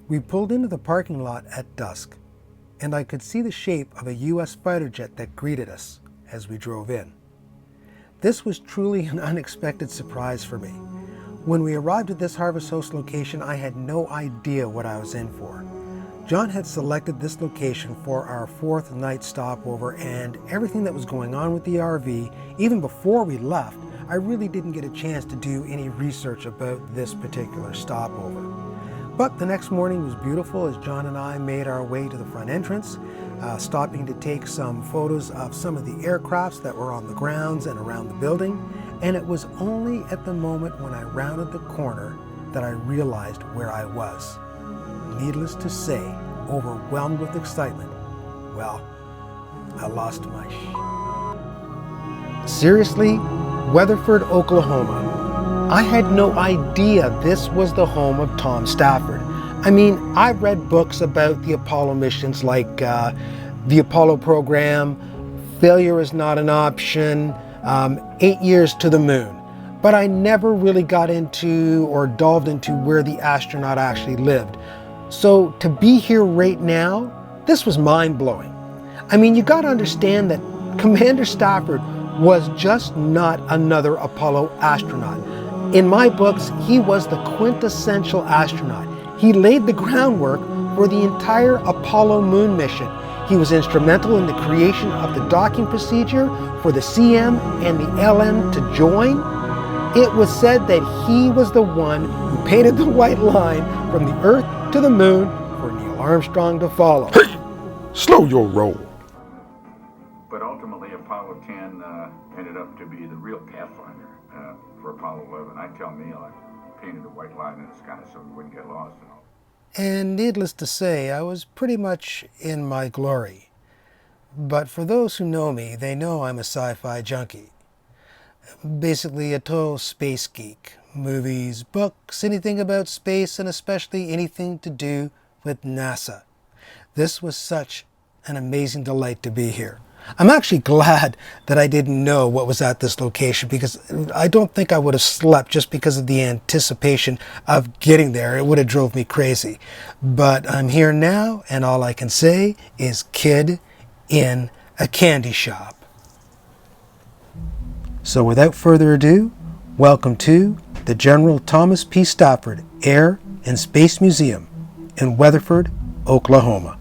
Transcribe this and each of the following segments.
We pulled into the parking lot at dusk, and I could see the shape of a U.S. fighter jet that greeted us as we drove in. This was truly an unexpected surprise for me. When we arrived at this Harvest Host location, I had no idea what I was in for. John had selected this location for our 4th night stopover, and everything that was going on with the RV, even before we left, I really didn't get a chance to do any research about this particular stopover. But the next morning was beautiful as John and I made our way to the front entrance, stopping to take some photos of some of the aircrafts that were on the grounds and around the building. And it was only at the moment when I rounded the corner that I realized where I was. Needless to say, overwhelmed with excitement, well, I lost my Seriously, Weatherford, Oklahoma. I had no idea this was the home of Tom Stafford. I mean, I've read books about the Apollo missions like the Apollo program, Failure is Not an Option, 8 Years to the Moon. But I never really got into or delved into where the astronaut actually lived. So to be here right now, this was mind-blowing. I mean, you got to understand that Commander Stafford was just not another Apollo astronaut. In my books, he was the quintessential astronaut. He laid the groundwork for the entire Apollo moon mission. He was instrumental in the creation of the docking procedure for the CM and the LM to join. It was said that he was the one who painted the white line from the Earth to the moon for Neil Armstrong to follow. Hey, slow your roll. But ultimately, Apollo 10 ended up to be the real pathfinder for Apollo 11. I tell Neil I painted a white line in the sky so we wouldn't get lost and all. And needless to say, I was pretty much in my glory. But for those who know me, they know I'm a sci-fi junkie. Basically a total space geek. Movies, books, anything about space, and especially anything to do with NASA. This was such an amazing delight to be here. I'm actually glad that I didn't know what was at this location, because I don't think I would have slept just because of the anticipation of getting there. It would have drove me crazy. But I'm here now, and all I can say is kid in a candy shop. So without further ado, welcome to the General Thomas P. Stafford Air and Space Museum in Weatherford, Oklahoma.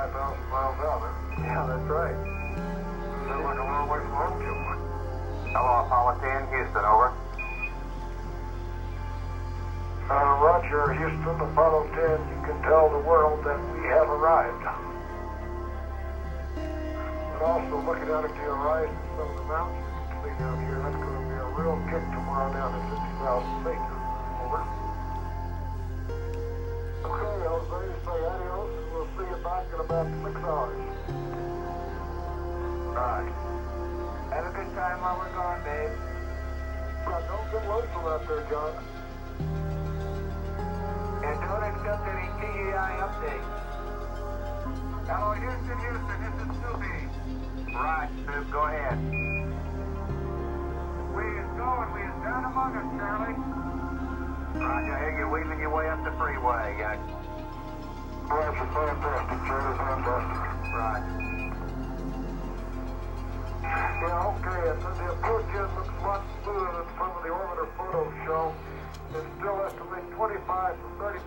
25,000 miles out. Yeah, that's right. Sounds like a long way from home, Joe. Hello, Apollo 10, Houston, over. Roger, Houston, Apollo 10, you can tell the world that we have arrived. And also, looking out at the horizon, some of the mountains you can see down here, that's going to be a real kick tomorrow down at 50,000 feet. Over. Okay, Jose, say adios, and we'll see you back in about 6 hours. Right. Have a good time while we're gone, Dave. Now, don't get lonesome out there, John. And don't accept any TEI updates. Hello, Houston, this is Snoopy. Right, Snoop, go ahead. We is going, we is down among us, Charlie. Roger, I hear you wheeling your way up the freeway. Roger, fantastic, Charlie, fantastic. Right. Yeah, okay, and the approach end looks a lot smoother than some of the orbiter photos show. It's still estimate 25 to 30%.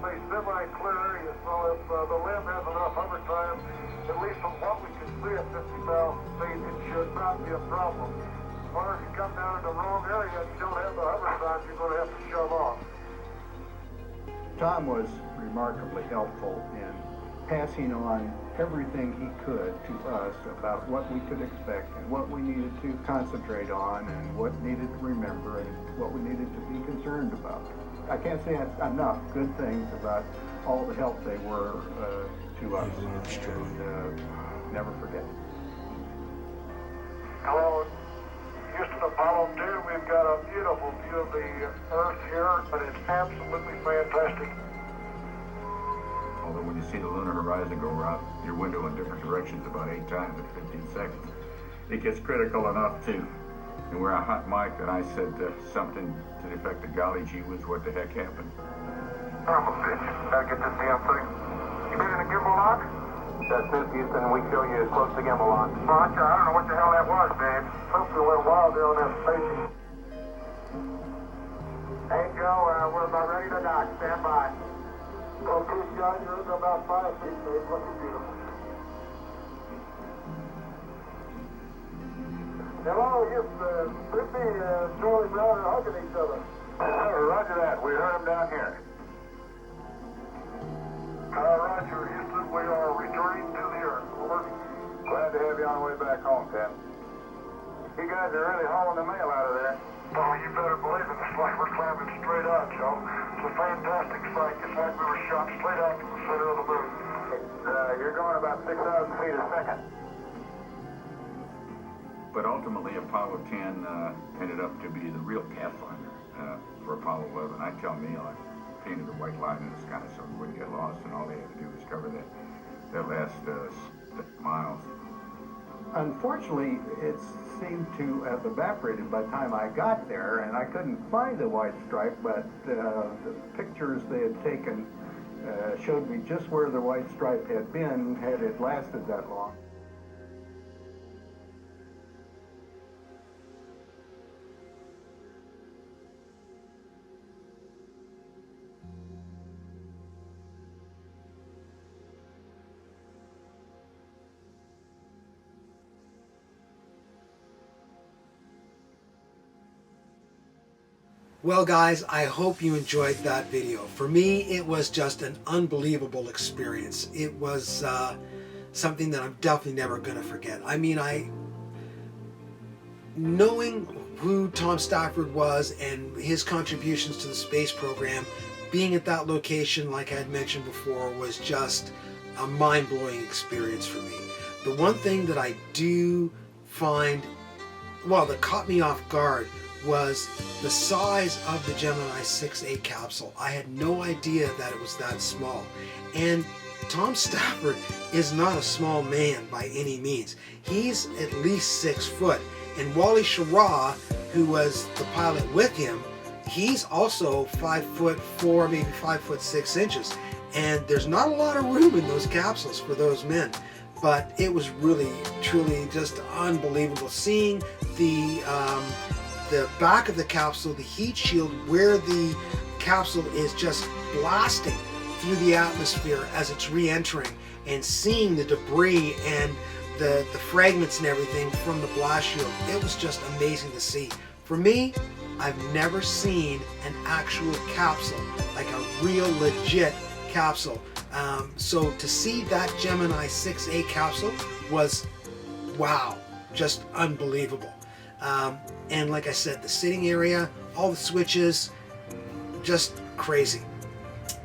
Say semi-clear. You know, if the limb has enough hover time, at least from what we can see at 50,000 feet, it should not be a problem. Or if you come down in the wrong area and you don't have the hover time, you're going to have to shove off. Tom was remarkably helpful in passing on everything he could to us about what we could expect and what we needed to concentrate on and what needed to remember and what we needed to be concerned about. I can't say enough good things about all the help they were to us, and never forget it. Hello, Houston, Apollo 10. We've got a beautiful view of the Earth here, but it's absolutely fantastic. Although when you see the lunar horizon go around your window in different directions about 8 times in 15 seconds, it gets critical enough too. And we're a hot mic, and I said something to the effect of, golly gee whiz, what the heck happened? I'm a bitch. Gotta get this damn thing. You been in a gimbal lock? That's Snoop, Houston, we show you close to gimbal lock. Roger, I don't know what the hell that was, Dave. Something went wild there on that station. Hey, Joe, we're about ready to dock. Stand by. Okay, John, you're in about 5 feet, Dave. Looking beautiful. Hello, Houston. Snoopy and Charlie Brown are hugging each other. Roger that. We heard him down here. Roger, Houston. We are returning to the Earth. Over. Glad to have you on the way back home, Ken. You guys are really hauling the mail out of there. Oh, you better believe it. It's like we're climbing straight out, Joe. It's a fantastic sight. It's like we were shot straight out from the center of the moon. You're going about 6,000 feet a second. But ultimately, Apollo 10 ended up to be the real pathfinder for Apollo 11. I tell Neil, I painted a white line in the sky so we wouldn't get lost, and all they had to do was cover that last miles. Unfortunately, it seemed to have evaporated by the time I got there, and I couldn't find the white stripe, but the pictures they had taken showed me just where the white stripe had been had it lasted that long. Well guys, I hope you enjoyed that video. For me, it was just an unbelievable experience. It was something that I'm definitely never going to forget. I mean, knowing who Tom Stafford was and his contributions to the space program, being at that location, like I had mentioned before, was just a mind-blowing experience for me. The one thing that I do find, well, that caught me off guard was the size of the Gemini 6A capsule. I had no idea that it was that small. And Tom Stafford is not a small man by any means. He's at least 6 foot. And Wally Schirra, who was the pilot with him, he's also 5'4", maybe 5'6". And there's not a lot of room in those capsules for those men. But it was really, truly just unbelievable seeing the back of the capsule, the heat shield, where the capsule is just blasting through the atmosphere as it's re-entering, and seeing the debris and the fragments and everything from the blast shield, it was just amazing to see. For me, I've never seen an actual capsule, like a real legit capsule. So to see that Gemini 6A capsule was, wow, just unbelievable. And like I said, the sitting area, all the switches, just crazy.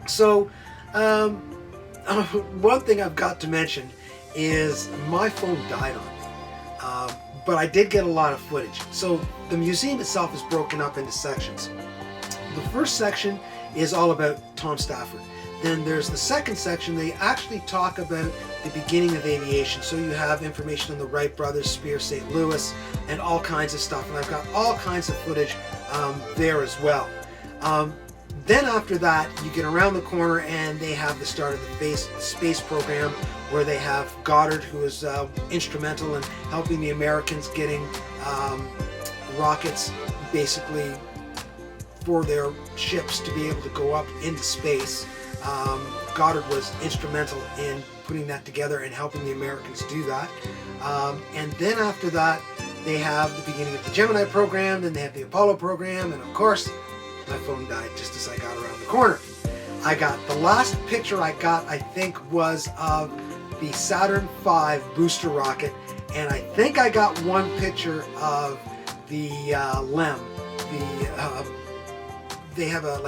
So one thing I've got to mention is my phone died on me, but I did get a lot of footage. So the museum itself is broken up into sections. The first section is all about Tom Stafford. Then there's the second section. They actually talk about the beginning of aviation. So you have information on the Wright brothers, Spear, St. Louis, and all kinds of stuff. And I've got all kinds of footage there as well. Then after that, you get around the corner and they have the start of the space program, where they have Goddard, who is instrumental in helping the Americans getting rockets basically for their ships to be able to go up into space. Goddard was instrumental in putting that together and helping the Americans do that. And then after that, they have the beginning of the Gemini program, then they have the Apollo program, and of course, my phone died just as I got around the corner. I got the last picture I got, I think, was of the Saturn V booster rocket, and I think I got one picture of the LEM. They have a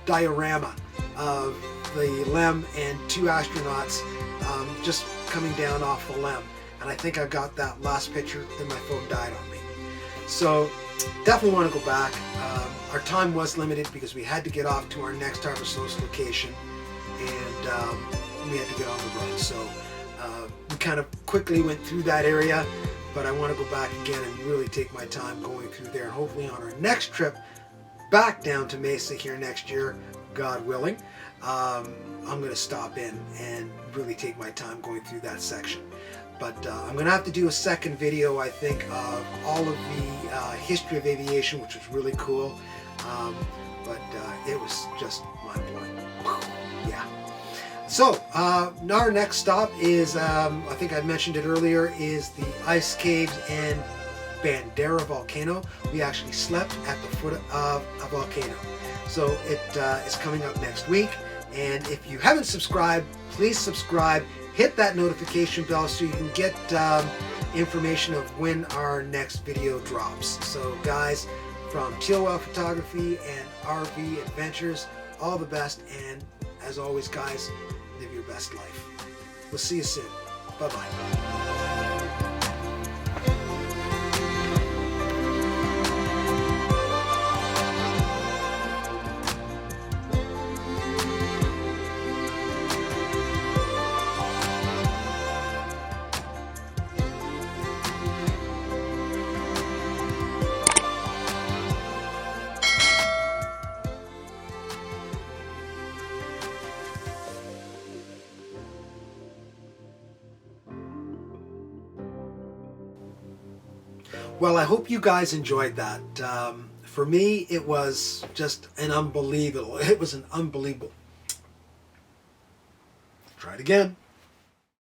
diorama of the LEM and two astronauts just coming down off the LEM, and I think I got that last picture, then my phone died on me. So definitely want to go back. Our time was limited because we had to get off to our next Harbor Source location, and we had to get on the road. So we kind of quickly went through that area, but I want to go back again and really take my time going through there. And hopefully on our next trip back down to Mesa here next year, God willing, I'm going to stop in and really take my time going through that section. But I'm going to have to do a second video, I think, of all of the history of aviation, which was really cool. But it was just mind-blowing. Yeah. So our next stop is, I think I mentioned it earlier, is the ice caves and Bandera volcano. We actually slept at the foot of a volcano. So it is coming up next week. And if you haven't subscribed, please subscribe. Hit that notification bell so you can get information of when our next video drops. So guys, from TOL Photography and RV Adventures, all the best, and as always guys, live your best life. We'll see you soon. Bye-bye. Well, I hope you guys enjoyed that. For me, it was just an unbelievable. It was an unbelievable. Try it again.